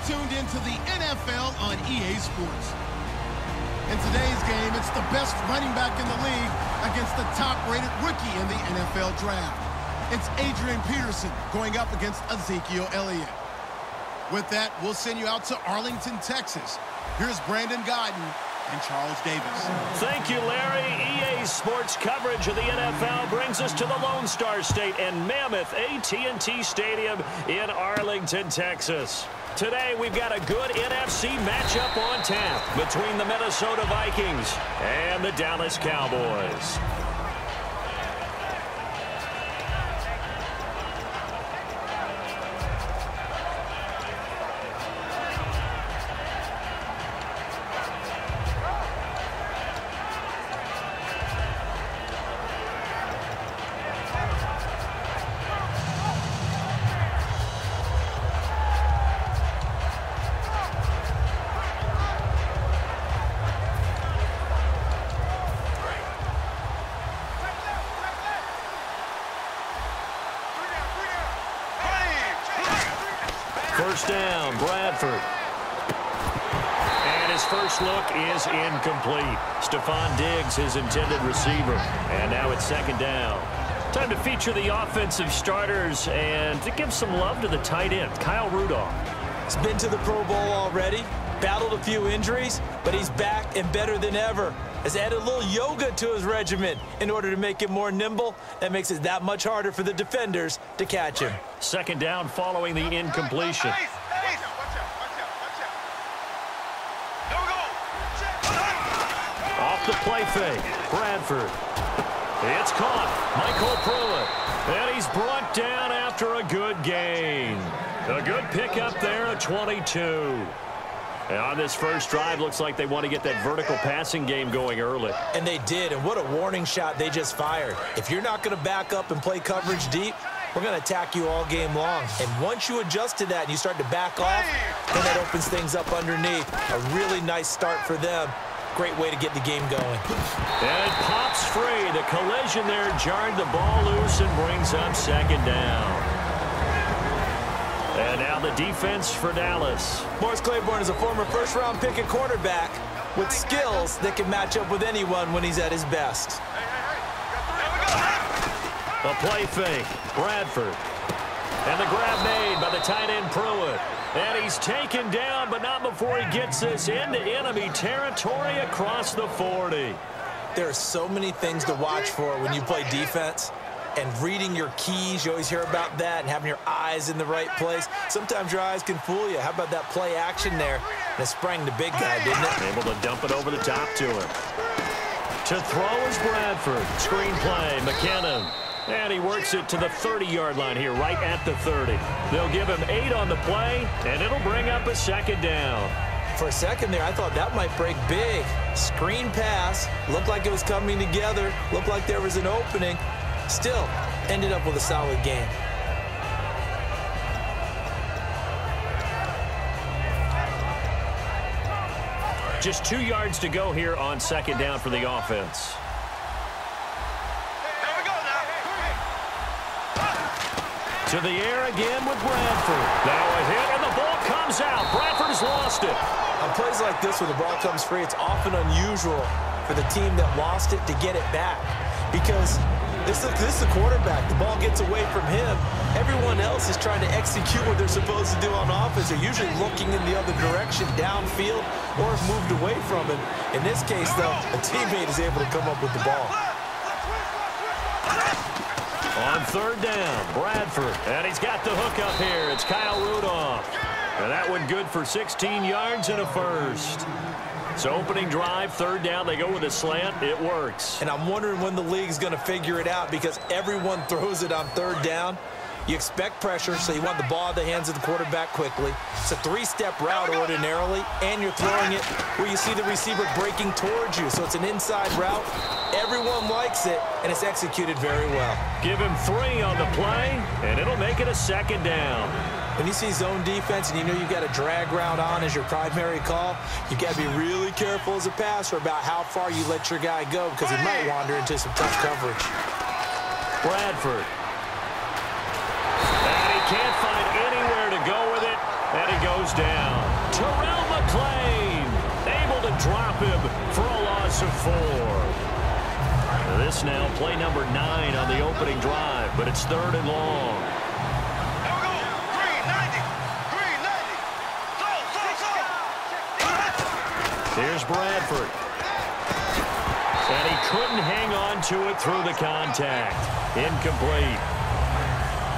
tuned into the NFL on EA Sports. In today's game, it's the best running back in the league against the top-rated rookie in the NFL draft. It's Adrian Peterson going up against Ezekiel Elliott. With that, we'll send you out to Arlington, Texas. Here's Brandon Godden and Charles Davis. Thank you, Larry. EA Sports coverage of the NFL brings us to the Lone Star State and Mammoth AT&T Stadium in Arlington, Texas. Today, we've got a good NFC matchup on tap between the Minnesota Vikings and the Dallas Cowboys. First down, Bradford. And his first look is incomplete. Stephon Diggs, his intended receiver. And now it's second down. Time to feature the offensive starters and to give some love to the tight end, Kyle Rudolph. He's been to the Pro Bowl already, battled a few injuries, but he's back and better than ever. Has added a little yoga to his regimen in order to make him more nimble. That makes it that much harder for the defenders to catch him. Second down following the incompletion. Off the play fake, Bradford. It's caught, Michael Pruitt. And he's brought down after a good gain. A good pickup there at 22. And on this first drive, looks like they want to get that vertical passing game going early. And they did, and what a warning shot they just fired. If you're not going to back up and play coverage deep, we're going to attack you all game long. And once you adjust to that and you start to back off, then that opens things up underneath. A really nice start for them. Great way to get the game going. And it pops free. The collision there jarred the ball loose and brings up second down. And now the defense for Dallas. Morris Claiborne is a former first-round pick at quarterback with skills that can match up with anyone when he's at his best. A play fake, Bradford. And the grab made by the tight end Pruitt. And he's taken down, but not before he gets this into enemy territory across the 40. There are so many things to watch for when you play defense. And reading your keys, you always hear about that, and having your eyes in the right place. Sometimes your eyes can fool you. How about that play action there? And it sprang the big guy, didn't it? Able to dump it over the top to him. To throw is Bradford. Screen play, McKinnon. And he works it to the 30-yard line here, right at the 30. They'll give him 8 on the play, and it'll bring up a second down. For a second there, I thought that might break big. Screen pass. Looked like it was coming together. Looked like there was an opening. Still, ended up with a solid game. Just 2 yards to go here on second down for the offense. To the air again with Bradford. Now a hit, and the ball comes out. Bradford has lost it. On plays like this, when the ball comes free, it's often unusual for the team that lost it to get it back. Because this is the quarterback. The ball gets away from him. Everyone else is trying to execute what they're supposed to do on offense. They're usually looking in the other direction, downfield, or have moved away from him. In this case, though, a teammate is able to come up with the ball. On third down, Bradford. And he's got the hook up here. It's Kyle Rudolph. And that one good for 16 yards and a first. So opening drive, third down, they go with a slant. It works. And I'm wondering when the league's going to figure it out, because everyone throws it on third down. You expect pressure, so you want the ball in the hands of the quarterback quickly. It's a 3-step route ordinarily, and you're throwing it where you see the receiver breaking towards you. So it's an inside route. Everyone likes it, and it's executed very well. Give him 3 on the play, and it'll make it a second down. When you see zone defense and you know you've got a drag route on as your primary call, you've got to be really careful as a passer about how far you let your guy go, because he might wander into some tough coverage. Bradford. And he can't find anywhere to go with it, and he goes down. Terrell McClain able to drop him for a loss of 4. This now play number 9 on the opening drive, but it's 3rd and long. Here's Bradford. And he couldn't hang on to it through the contact. Incomplete.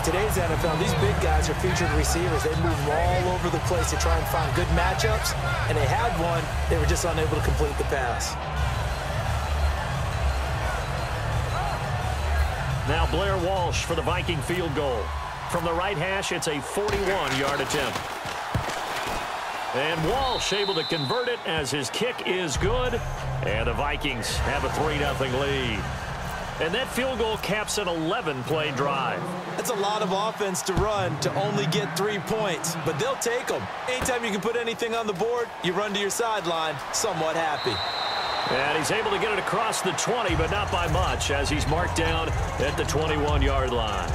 Today's NFL, these big guys are featured receivers. They move all over the place to try and find good matchups, and they had one. They were just unable to complete the pass. Now Blair Walsh for the Viking field goal. From the right hash, it's a 41-yard attempt. And Walsh able to convert it as his kick is good. And the Vikings have a 3-0 lead. And that field goal caps an 11-play drive. That's a lot of offense to run to only get 3 points, but they'll take them. Anytime you can put anything on the board, you run to your sideline somewhat happy. And he's able to get it across the 20, but not by much, as he's marked down at the 21-yard line.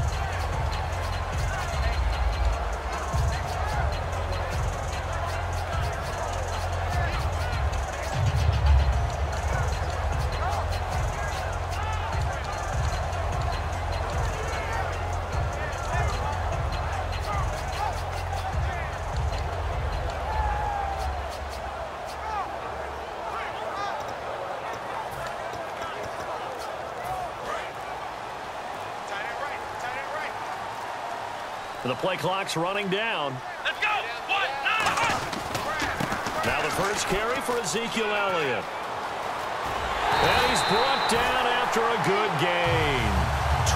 The play clock's running down. Let's go! 1-9-1. Now the first carry for Ezekiel Elliott. And he's brought down after a good gain.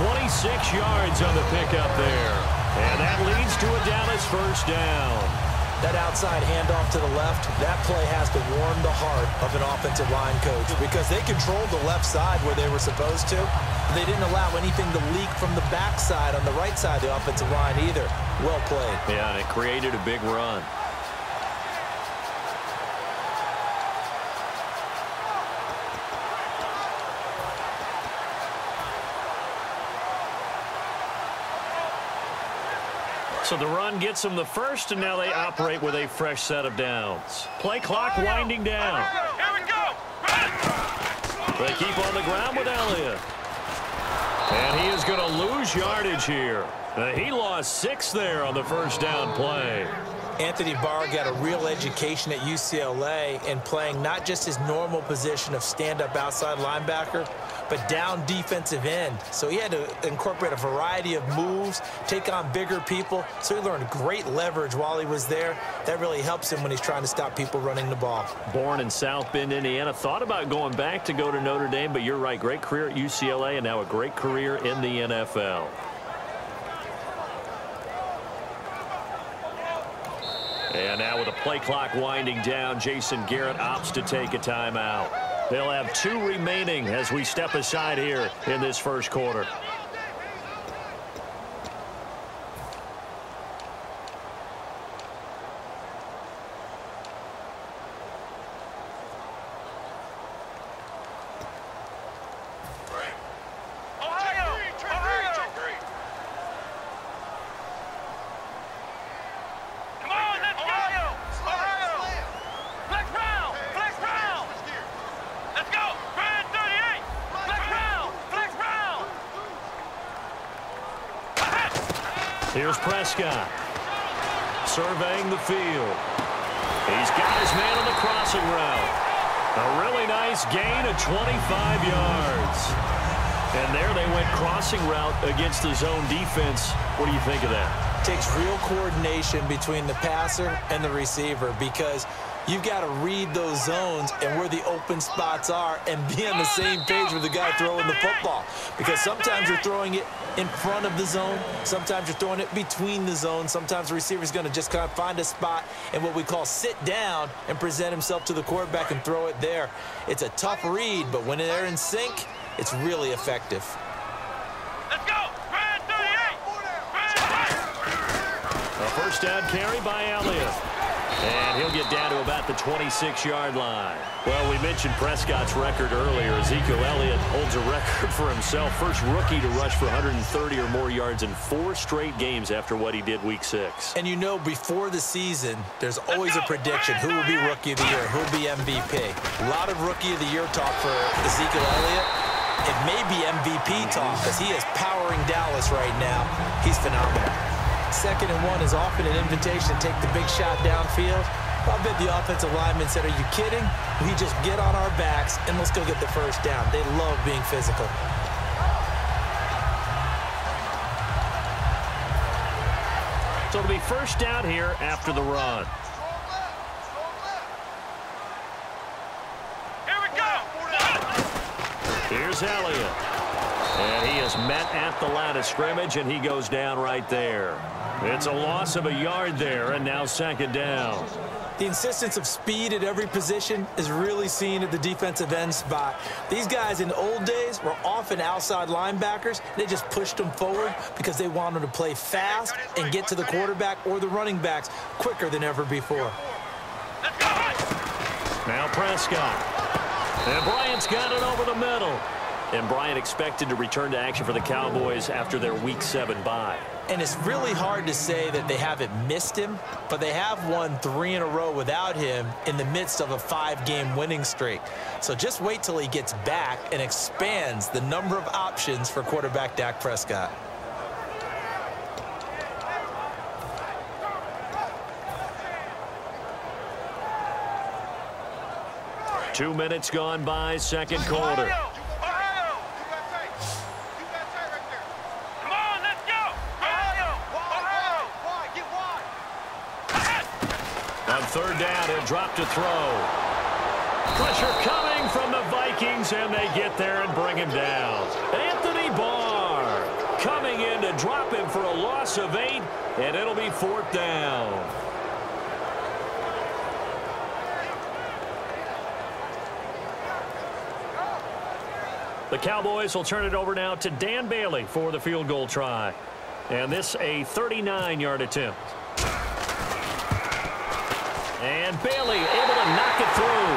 26 yards on the pickup there. And that leads to a Dallas first down. That outside handoff to the left, that play has to warm the heart of an offensive line coach because they controlled the left side where they were supposed to. They didn't allow anything to leak from the backside on the right side of the offensive line either. Well played. Yeah, and it created a big run. So the run gets them the first, and now they operate with a fresh set of downs. Play clock winding down. Here we go! They keep on the ground with Elliott. And he is going to lose yardage here. He lost 6 there on the first down play. Anthony Barr got a real education at UCLA in playing not just his normal position of stand-up outside linebacker, but down defensive end. So he had to incorporate a variety of moves, take on bigger people. So he learned great leverage while he was there. That really helps him when he's trying to stop people running the ball. Born in South Bend, Indiana. Thought about going back to go to Notre Dame, but you're right. Great career at UCLA and now a great career in the NFL. And now with the play clock winding down, Jason Garrett opts to take a timeout. They'll have 2 remaining as we step aside here in this first quarter. Here's Prescott, surveying the field. He's got his man on the crossing route. A really nice gain of 25 yards. And there they went crossing route against the zone defense. What do you think of that? Takes real coordination between the passer and the receiver because you've got to read those zones and where the open spots are and be on the same page with the guy throwing the football. Because sometimes you're throwing it in front of the zone. Sometimes you're throwing it between the zones. Sometimes the receiver's going to just kind of find a spot and what we call sit down and present himself to the quarterback and throw it there. It's a tough read, but when they're in sync, it's really effective. Let's go! Brad 38! A first down carry by Elliott. And he'll get down to about the 26-yard line. Well, we mentioned Prescott's record earlier. Ezekiel Elliott holds a record for himself. First rookie to rush for 130 or more yards in 4 straight games after what he did Week 6. And you know, before the season, there's always a prediction. Who will be Rookie of the Year? Who will be MVP? A lot of Rookie of the Year talk for Ezekiel Elliott. It may be MVP talk because he is powering Dallas right now. He's phenomenal. 2nd and 1 is often an invitation to take the big shot downfield. I bet the offensive lineman said, are you kidding? We just get on our backs and let's go get the first down. They love being physical. So it'll be first down here after the run. Here we go. Here's Elliott. And he is met at the line of scrimmage, and he goes down right there. It's a loss of a yard there, and now 2nd down. The insistence of speed at every position is really seen at the defensive end spot. These guys in the old days were often outside linebackers. They just pushed them forward because they wanted to play fast and get to the quarterback or the running backs quicker than ever before. Now Prescott. And Bryant's got it over the middle. And Bryant expected to return to action for the Cowboys after their Week 7 bye. And it's really hard to say that they haven't missed him, but they have won 3 in a row without him in the midst of a 5-game winning streak. So just wait till he gets back and expands the number of options for quarterback Dak Prescott. Two minutes gone by, 2nd quarter. On 3rd down, he'll drop to throw. Pressure coming from the Vikings, and they get there and bring him down. Anthony Barr coming in to drop him for a loss of 8, and it'll be 4th down. The Cowboys will turn it over now to Dan Bailey for the field goal try. And this a 39-yard attempt. And Bailey able to knock it through.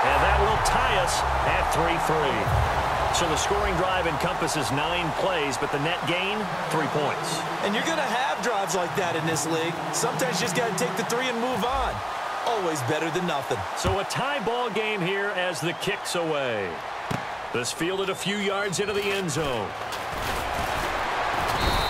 And that will tie us at 3-3. So the scoring drive encompasses 9 plays, but the net gain, 3 points. And you're going to have drives like that in this league. Sometimes you just got to take the 3 and move on. Always better than nothing. So a tie ball game here as the kick's away. This fielded a few yards into the end zone.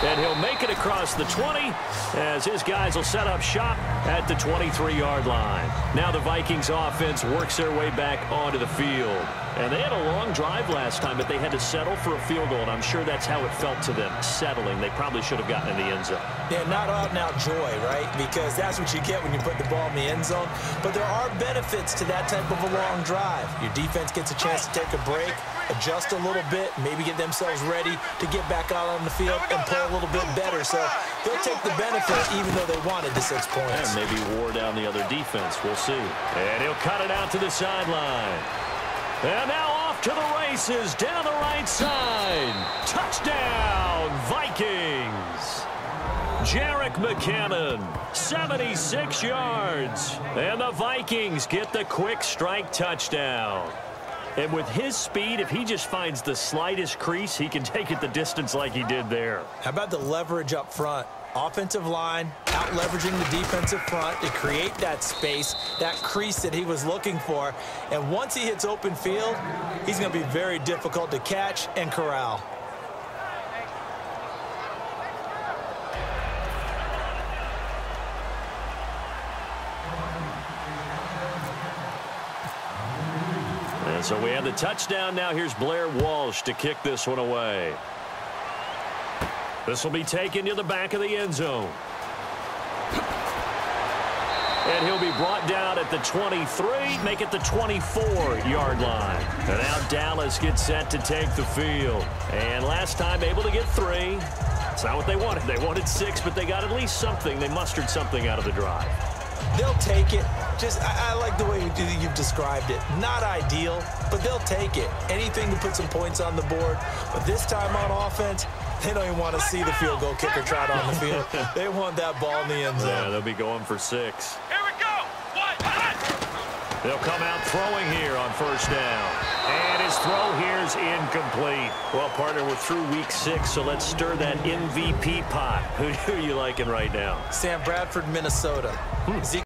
And he'll make it across the 20 as his guys will set up shop at the 23-yard line. Now the Vikings offense works their way back onto the field. And they had a long drive last time, but they had to settle for a field goal, and I'm sure that's how it felt to them, settling. They probably should have gotten in the end zone. Yeah, not out-and-out joy, right? Because that's what you get when you put the ball in the end zone. But there are benefits to that type of a long drive. Your defense gets a chance to take a break, adjust a little bit, maybe get themselves ready to get back out on the field and play a little bit better. So they'll take the benefit even though they wanted the 6 points. And maybe wore down the other defense. We'll see. And he'll cut it out to the sideline. And now off to the races down the right side. Touchdown, Vikings. Jerick McKinnon, 76 yards. And the Vikings get the quick strike touchdown. And with his speed, if he just finds the slightest crease, he can take it the distance like he did there. How about the leverage up front? Offensive line out leveraging the defensive front to create that space, that crease that he was looking for. And once he hits open field, he's going to be very difficult to catch and corral. And so we have the touchdown. Now here's Blair Walsh to kick this one away. This will be taken to the back of the end zone. And he'll be brought down at the 23, make it the 24-yard line. And now Dallas gets set to take the field. And last time able to get 3. It's not what they wanted. They wanted 6, but they got at least something. They mustered something out of the drive. They'll take it. I like the way you've described it. Not ideal, but they'll take it. Anything to put some points on the board. But this time on offense, they don't even want to see the field goal kicker trot on the field. They want that ball in the end zone. Yeah, they'll be going for 6. Here we go. They'll come out throwing here on first down. And his throw here is incomplete. Well, partner, we're through week 6, so let's stir that MVP pot. Who are you liking right now? Sam Bradford, Minnesota.